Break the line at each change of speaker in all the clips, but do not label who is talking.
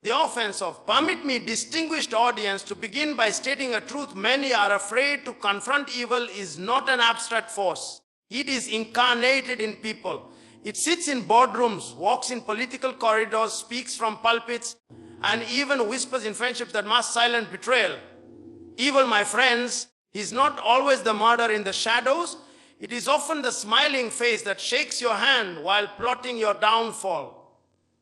The offense of, permit me, distinguished audience, to begin by stating a truth many are afraid to confront. Evil is not an abstract force. It is incarnated in people. It sits in boardrooms, walks in political corridors, speaks from pulpits, and even whispers in friendships that must silence betrayal. Evil, my friends, is not always the murder in the shadows. It is often the smiling face that shakes your hand while plotting your downfall.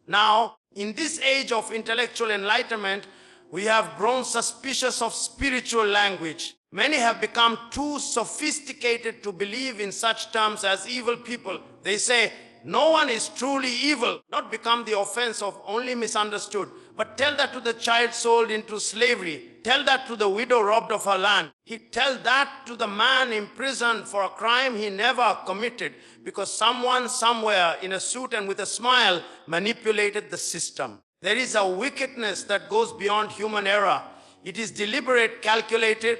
Now, in this age of intellectual enlightenment, we have grown suspicious of spiritual language. Many have become too sophisticated to believe in such terms as evil people. They say, no one is truly evil. Not become the offense of only misunderstood, but tell that to the child sold into slavery. Tell that to the widow robbed of her land. Tell that to the man imprisoned for a crime he never committed because someone somewhere in a suit and with a smile manipulated the system. There is a wickedness that goes beyond human error. It is deliberate, calculated,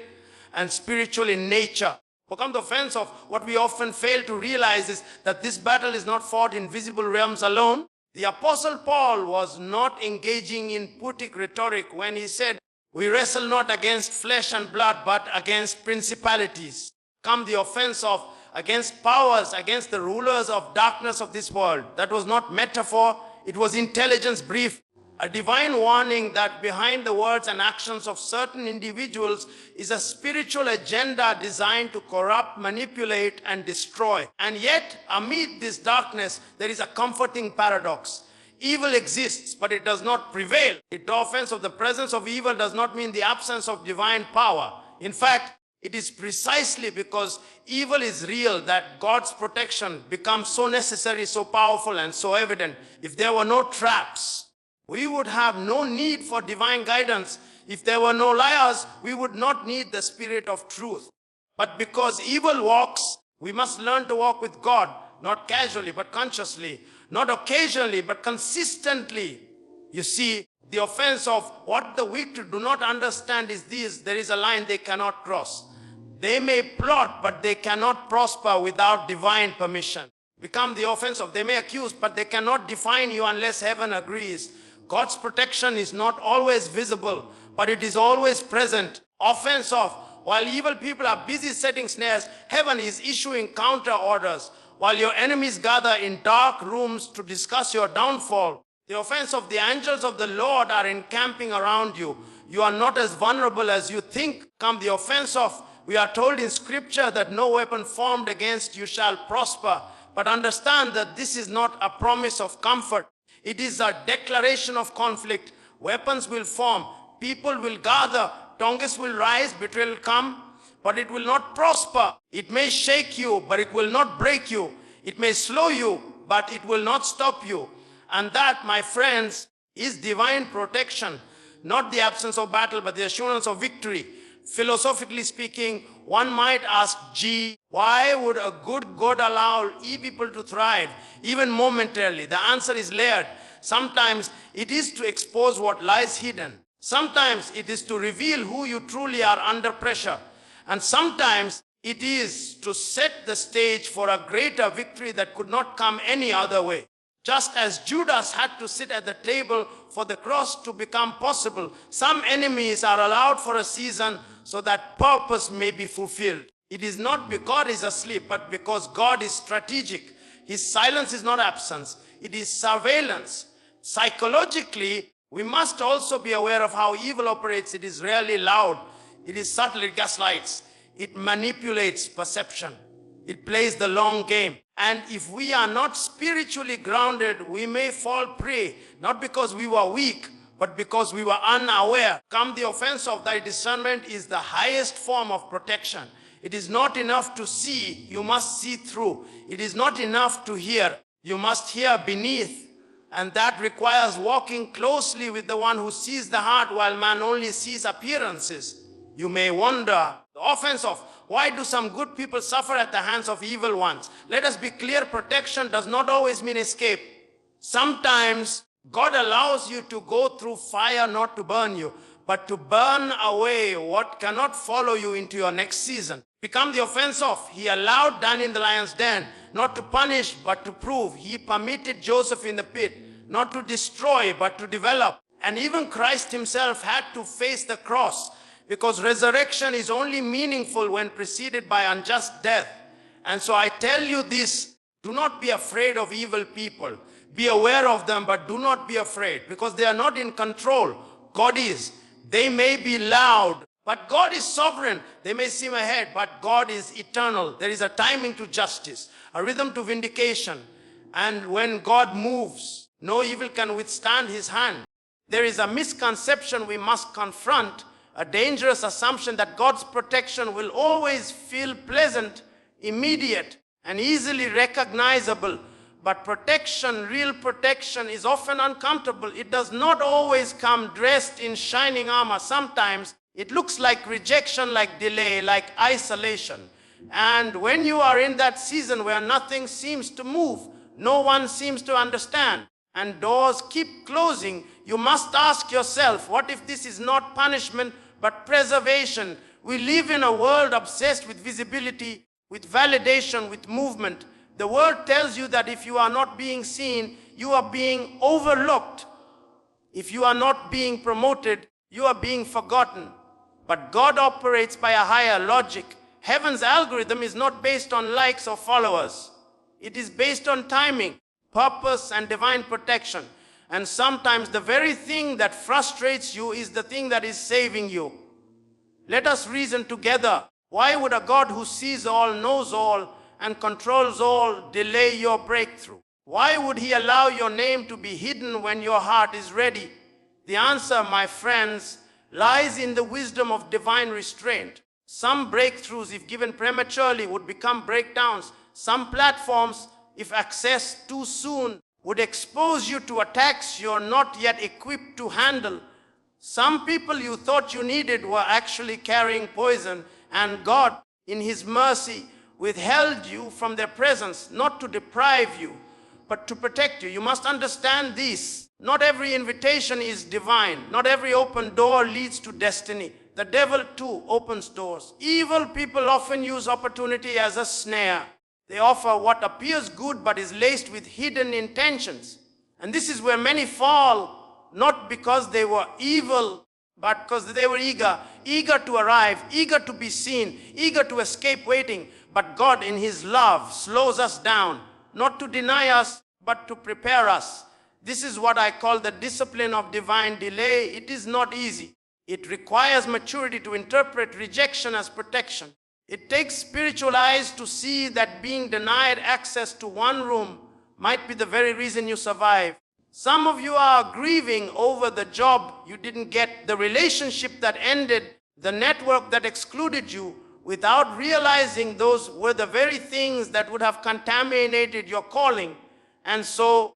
and spiritual in nature. Become the offense of what we often fail to realize is that this battle is not fought in visible realms alone. The Apostle Paul was not engaging in poetic rhetoric when he said, we wrestle not against flesh and blood, but against principalities. Come the offense of against powers, against the rulers of darkness of this world. That was not metaphor, it was intelligence brief. A divine warning that behind the words and actions of certain individuals is a spiritual agenda designed to corrupt, manipulate, and destroy. And yet, amid this darkness, there is a comforting paradox. Evil exists, but it does not prevail. The offense of the presence of evil does not mean the absence of divine power. In fact, it is precisely because evil is real that God's protection becomes so necessary, so powerful, and so evident. If there were no traps, we would have no need for divine guidance. If there were no liars, we would not need the spirit of truth. But because evil walks, we must learn to walk with God, not casually, but consciously, not occasionally, but consistently. You see, the offense of what the wicked do not understand is this: there is a line they cannot cross. They may plot, but they cannot prosper without divine permission. Become the offense of, they may accuse, but they cannot define you unless heaven agrees. God's protection is not always visible, but it is always present. Offense of, while evil people are busy setting snares, heaven is issuing counter orders. While your enemies gather in dark rooms to discuss your downfall, the offense of, the angels of the Lord are encamping around you. You are not as vulnerable as you think. Come the offense of, we are told in scripture that no weapon formed against you shall prosper. But understand that this is not a promise of comfort. It is a declaration of conflict. Weapons will form, people will gather, tongues will rise, betrayal will come, but it will not prosper. It may shake you, but it will not break you. It may slow you, but it will not stop you. And that, my friends, is divine protection, not the absence of battle, but the assurance of victory. Philosophically speaking, one might ask, gee, why would a good God allow people to thrive, even momentarily? The answer is layered. Sometimes it is to expose what lies hidden. Sometimes it is to reveal who you truly are under pressure. And sometimes it is to set the stage for a greater victory that could not come any other way. Just as Judas had to sit at the table for the cross to become possible, some enemies are allowed for a season so that purpose may be fulfilled. It is not because God is asleep, but because God is strategic. His silence is not absence, it is surveillance. Psychologically, we must also be aware of how evil operates. It is rarely loud, it is subtle, it gaslights, it manipulates perception, it plays the long game. And if we are not spiritually grounded, we may fall prey, not because we were weak, but because we were unaware. Come the offense of thy discernment is the highest form of protection. It is not enough to see, you must see through. It is not enough to hear, you must hear beneath. And that requires walking closely with the one who sees the heart while man only sees appearances. You may wonder, the offense of, why do some good people suffer at the hands of evil ones? Let us be clear, protection does not always mean escape. Sometimes God allows you to go through fire not to burn you, but to burn away what cannot follow you into your next season. Become the offense of, he allowed Dan in the lion's den, not to punish, but to prove. He permitted Joseph in the pit, not to destroy, but to develop. And even Christ himself had to face the cross, because resurrection is only meaningful when preceded by unjust death. And so I tell you this, do not be afraid of evil people. Be aware of them, but do not be afraid, because they are not in control. God is. They may be loud, but God is sovereign. They may seem ahead, but God is eternal. There is a timing to justice, a rhythm to vindication. And when God moves, no evil can withstand his hand. There is a misconception we must confront, a dangerous assumption that God's protection will always feel pleasant, immediate, and easily recognizable. But protection, real protection, is often uncomfortable. It does not always come dressed in shining armor. Sometimes it looks like rejection, like delay, like isolation. And when you are in that season where nothing seems to move, no one seems to understand, and doors keep closing, you must ask yourself, what if this is not punishment but preservation? We live in a world obsessed with visibility, with validation, with movement. The world tells you that if you are not being seen, you are being overlooked. If you are not being promoted, you are being forgotten. But God operates by a higher logic. Heaven's algorithm is not based on likes or followers. It is based on timing, purpose, and divine protection. And sometimes the very thing that frustrates you is the thing that is saving you. Let us reason together. Why would a God who sees all, knows all, and controls all delay your breakthrough? Why would he allow your name to be hidden when your heart is ready? The answer, my friends, lies in the wisdom of divine restraint. Some breakthroughs, if given prematurely, would become breakdowns. Some platforms, if accessed too soon, would expose you to attacks you're not yet equipped to handle. Some people you thought you needed were actually carrying poison, and God, in his mercy, withheld you from their presence, not to deprive you, but to protect you. You must understand this. Not every invitation is divine. Not every open door leads to destiny. The devil too opens doors. Evil people often use opportunity as a snare. They offer what appears good but is laced with hidden intentions. And this is where many fall, not because they were evil, but because they were eager to arrive, eager to be seen, eager to escape waiting. But God, in his love, slows us down, not to deny us, but to prepare us. This is what I call the discipline of divine delay. It is not easy. It requires maturity to interpret rejection as protection. It takes spiritual eyes to see that being denied access to one room might be the very reason you survive. Some of you are grieving over the job you didn't get, the relationship that ended, the network that excluded you, without realizing those were the very things that would have contaminated your calling. And so,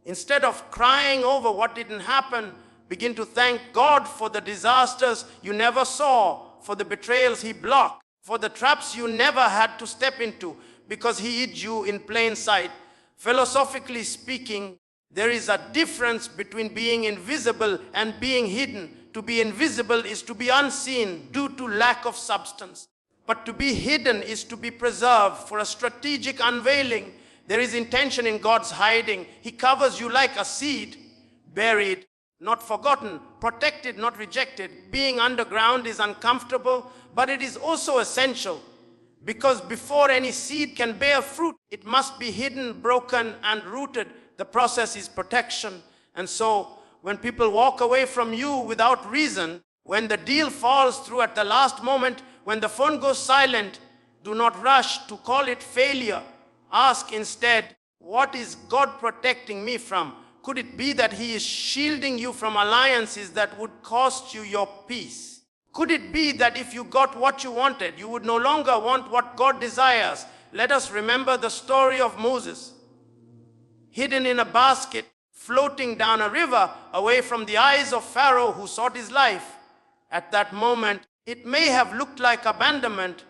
instead of crying over what didn't happen, begin to thank God for the disasters you never saw, for the betrayals he blocked, for the traps you never had to step into, because he hid you in plain sight. Philosophically speaking, there is a difference between being invisible and being hidden. To be invisible is to be unseen due to lack of substance. But to be hidden is to be preserved for a strategic unveiling. There is intention in God's hiding. He covers you like a seed, buried, not forgotten, protected, not rejected. Being underground is uncomfortable, but it is also essential. Because before any seed can bear fruit, it must be hidden, broken, and rooted. The process is protection. And so, when people walk away from you without reason, when the deal falls through at the last moment, when the phone goes silent, do not rush to call it failure. Ask instead, what is God protecting me from? Could it be that he is shielding you from alliances that would cost you your peace? Could it be that if you got what you wanted, you would no longer want what God desires? Let us remember the story of Moses, hidden in a basket, floating down a river away from the eyes of Pharaoh who sought his life. At that moment, it may have looked like abandonment,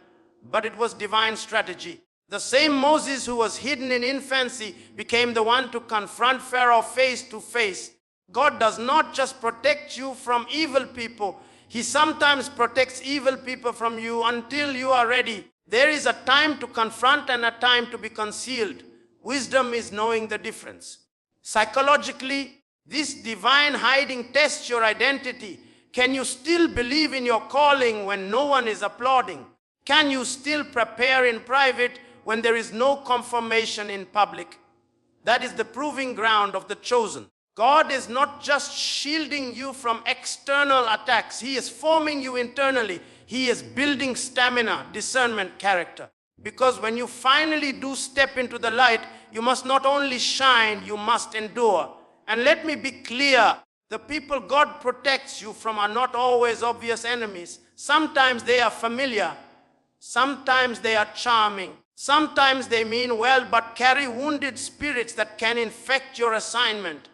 but it was divine strategy. The same Moses who was hidden in infancy became the one to confront Pharaoh face to face. God does not just protect you from evil people. He sometimes protects evil people from you until you are ready. There is a time to confront and a time to be concealed. Wisdom is knowing the difference. Psychologically, This divine hiding tests your identity. Can you still believe in your calling when no one is applauding? Can you still prepare in private when there is no confirmation in public? That is the proving ground of the chosen. God is not just shielding you from external attacks. He is forming you internally. He is building stamina, discernment, character. Because when you finally do step into the light, you must not only shine, you must endure. And let me be clear, the people God protects you from are not always obvious enemies. Sometimes they are familiar. Sometimes they are charming. Sometimes they mean well but carry wounded spirits that can infect your assignment.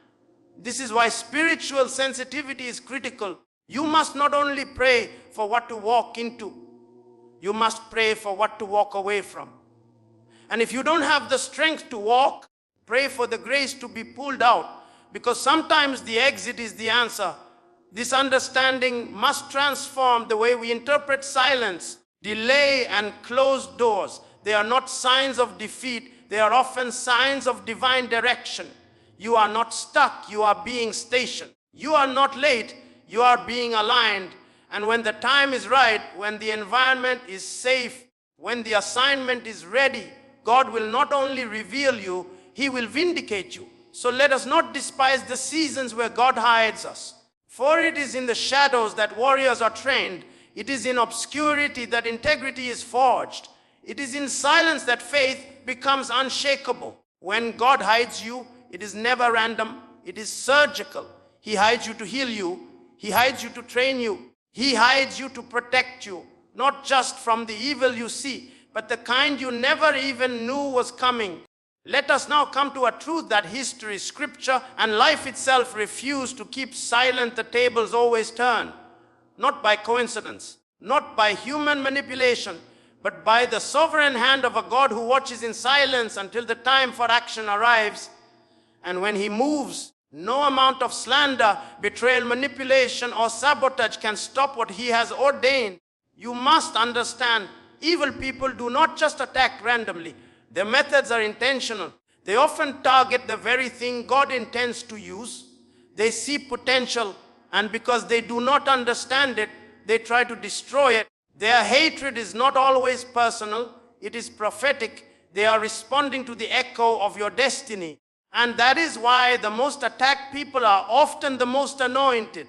This is why spiritual sensitivity is critical. You must not only pray for what to walk into, you must pray for what to walk away from. And if you don't have the strength to walk, pray for the grace to be pulled out, because sometimes the exit is the answer. This understanding must transform the way we interpret silence, delay, and closed doors. They are not signs of defeat. They are often signs of divine direction. You are not stuck. You are being stationed. You are not late. You are being aligned. And when the time is right, when the environment is safe, when the assignment is ready, God will not only reveal you, He will vindicate you. So let us not despise the seasons where God hides us. For it is in the shadows that warriors are trained. It is in obscurity that integrity is forged. It is in silence that faith becomes unshakable. When God hides you, it is never random. It is surgical. He hides you to heal you. He hides you to train you. He hides you to protect you, not just from the evil you see, but the kind you never even knew was coming. Let us now come to a truth that history, scripture, and life itself refuse to keep silent. The tables always turn, not by coincidence, not by human manipulation, but by the sovereign hand of a God who watches in silence until the time for action arrives. And when He moves, no amount of slander, betrayal, manipulation, or sabotage can stop what He has ordained. You must understand, evil people do not just attack randomly. Their methods are intentional. They often target the very thing God intends to use. They see potential, and because they do not understand it, they try to destroy it. Their hatred is not always personal. It is prophetic. They are responding to the echo of your destiny. And that is why the most attacked people are often the most anointed.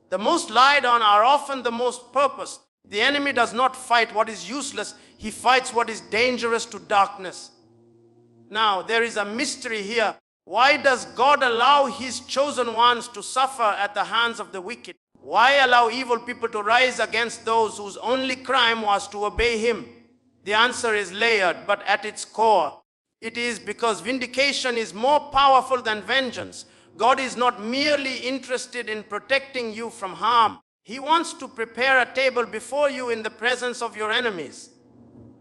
The most lied on are often the most purposed. The enemy does not fight what is useless. He fights what is dangerous to darkness. Now, there is a mystery here. Why does God allow His chosen ones to suffer at the hands of the wicked? Why allow evil people to rise against those whose only crime was to obey Him? The answer is layered, but at its core, it is because vindication is more powerful than vengeance. God is not merely interested in protecting you from harm. He wants to prepare a table before you in the presence of your enemies.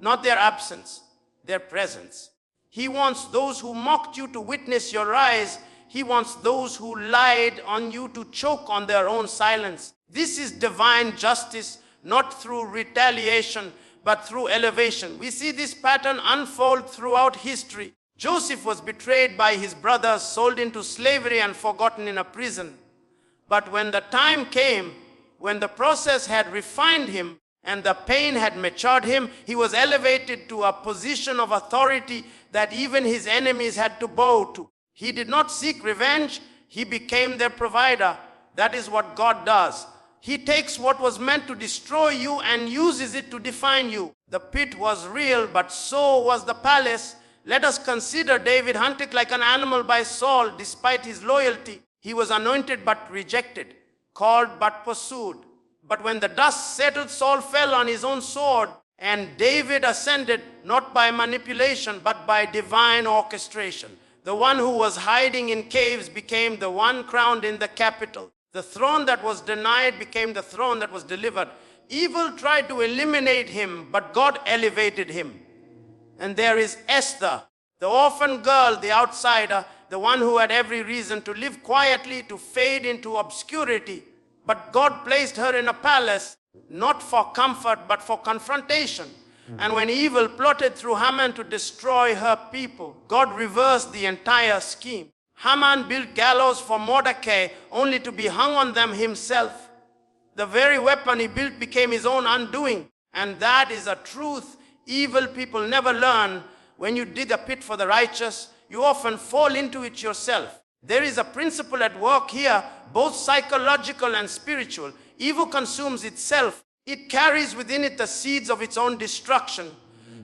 Not their absence, their presence. He wants those who mocked you to witness your rise. He wants those who lied on you to choke on their own silence. This is divine justice, not through retaliation, but through elevation. We see this pattern unfold throughout history. Joseph was betrayed by his brothers, sold into slavery, and forgotten in a prison. But when the time came, when the process had refined him and the pain had matured him, he was elevated to a position of authority that even his enemies had to bow to. He did not seek revenge. He became their provider. That is what God does. He takes what was meant to destroy you and uses it to define you. The pit was real, but so was the palace. Let us consider David, hunted like an animal by Saul. Despite his loyalty, he was anointed but rejected, called but pursued. But when the dust settled, Saul fell on his own sword, and David ascended not by manipulation but by divine orchestration. The one who was hiding in caves became the one crowned in the capital. The throne that was denied became the throne that was delivered. Evil tried to eliminate him, but God elevated him. And there is Esther, the orphan girl, the outsider, the one who had every reason to live quietly, to fade into obscurity. But God placed her in a palace, not for comfort, but for confrontation. And when evil plotted through Haman to destroy her people, God reversed the entire scheme. Haman built gallows for Mordecai only to be hung on them himself. The very weapon he built became his own undoing. And that is a truth evil people never learn. When you dig a pit for the righteous, you often fall into it yourself. There is a principle at work here, both psychological and spiritual. Evil consumes itself. It carries within it the seeds of its own destruction.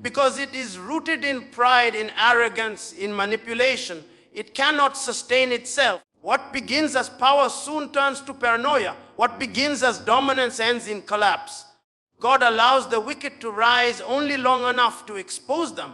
Because it is rooted in pride, in arrogance, in manipulation. It cannot sustain itself. What begins as power soon turns to paranoia. What begins as dominance ends in collapse. God allows the wicked to rise only long enough to expose them.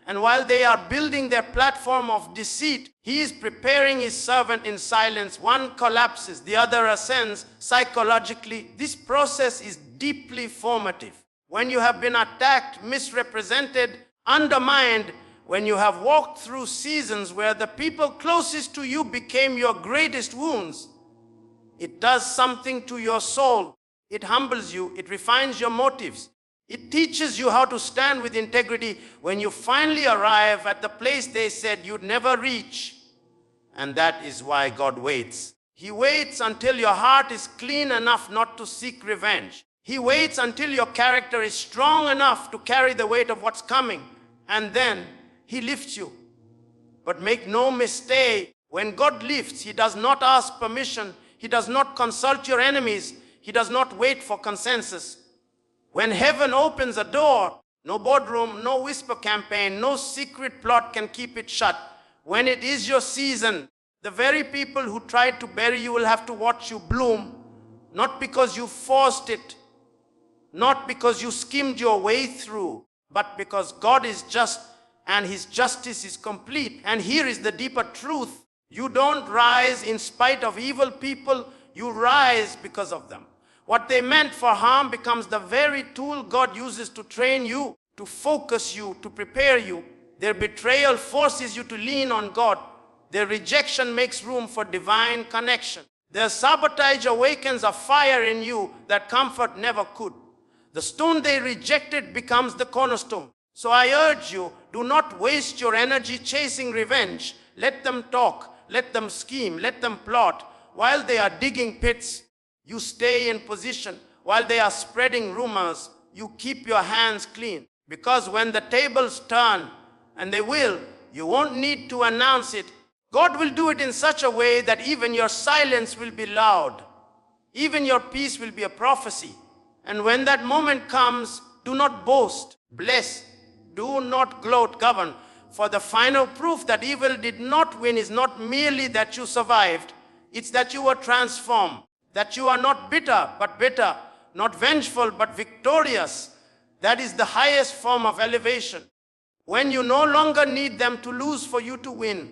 And while they are building their platform of deceit, he is preparing his servant in silence. One collapses, the other ascends. Psychologically, this process is deeply formative. When you have been attacked, misrepresented, undermined, when you have walked through seasons where the people closest to you became your greatest wounds, it does something to your soul. It humbles you. It refines your motives. It teaches you how to stand with integrity when you finally arrive at the place they said you'd never reach. And that is why God waits. He waits until your heart is clean enough not to seek revenge. He waits until your character is strong enough to carry the weight of what's coming. And then he lifts you. But make no mistake, when God lifts, he does not ask permission. He does not consult your enemies. He does not wait for consensus. When heaven opens a door, no boardroom, no whisper campaign, no secret plot can keep it shut. When it is your season, the very people who tried to bury you will have to watch you bloom. Not because you forced it, not because you skimmed your way through, but because God is just and his justice is complete. And here is the deeper truth. You don't rise in spite of evil people. You rise because of them. What they meant for harm becomes the very tool God uses to train you, to focus you, to prepare you. Their betrayal forces you to lean on God. Their rejection makes room for divine connection. Their sabotage awakens a fire in you that comfort never could. The stone they rejected becomes the cornerstone. So I urge you, do not waste your energy chasing revenge. Let them talk, let them scheme, let them plot. While they are digging pits, you stay in position. While they are spreading rumors, you keep your hands clean. Because when the tables turn, and they will, you won't need to announce it. God will do it in such a way that even your silence will be loud. Even your peace will be a prophecy. And when that moment comes, do not boast, bless. Do not gloat, govern. For the final proof that evil did not win is not merely that you survived. It's that you were transformed. That you are not bitter, but better. Not vengeful, but victorious. That is the highest form of elevation. When you no longer need them to lose for you to win.